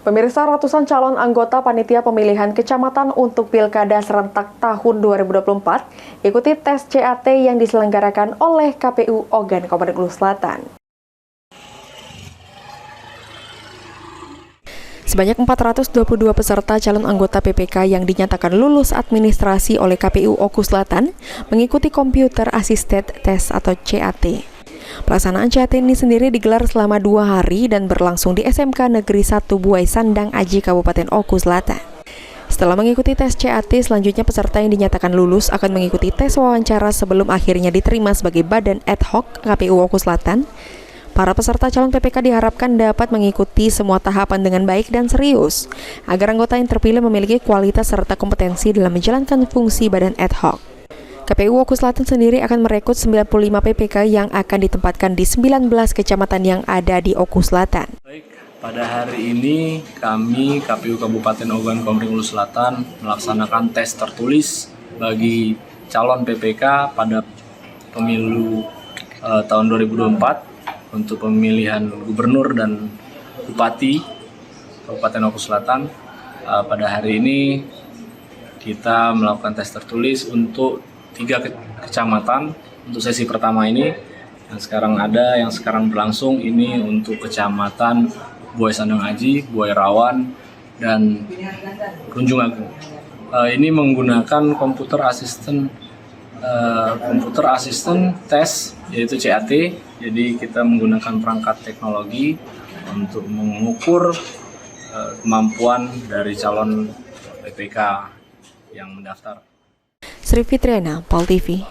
Pemirsa, ratusan calon anggota panitia pemilihan kecamatan untuk Pilkada serentak tahun 2024 ikuti tes CAT yang diselenggarakan oleh KPU Ogan Komering Ulu Selatan. Sebanyak 422 peserta calon anggota PPK yang dinyatakan lulus administrasi oleh KPU Oku Selatan mengikuti Computer Assisted Test atau CAT. Pelaksanaan CAT ini sendiri digelar selama 2 hari dan berlangsung di SMK Negeri 1 Buai Sandang Aji Kabupaten Oku Selatan. Setelah mengikuti tes CAT, selanjutnya peserta yang dinyatakan lulus akan mengikuti tes wawancara sebelum akhirnya diterima sebagai badan ad hoc KPU Oku Selatan. Para peserta calon PPK diharapkan dapat mengikuti semua tahapan dengan baik dan serius, agar anggota yang terpilih memiliki kualitas serta kompetensi dalam menjalankan fungsi badan ad hoc. KPU Oku Selatan sendiri akan merekrut 95 PPK yang akan ditempatkan di 19 kecamatan yang ada di Oku Selatan. Baik, pada hari ini kami KPU Kabupaten Ogan Komering Ulu Selatan melaksanakan tes tertulis bagi calon PPK pada pemilu tahun 2024 untuk pemilihan gubernur dan bupati Kabupaten Oku Selatan. Pada hari ini kita melakukan tes tertulis untuk 3 kecamatan untuk sesi pertama ini yang sekarang berlangsung ini untuk kecamatan Buai Sandang Aji, Buai Rawan, dan Runjung Agung. Ini menggunakan computer assistant test yaitu CAT. Jadi kita menggunakan perangkat teknologi untuk mengukur kemampuan dari calon PPK yang mendaftar. Sri Fitriana, POL TV.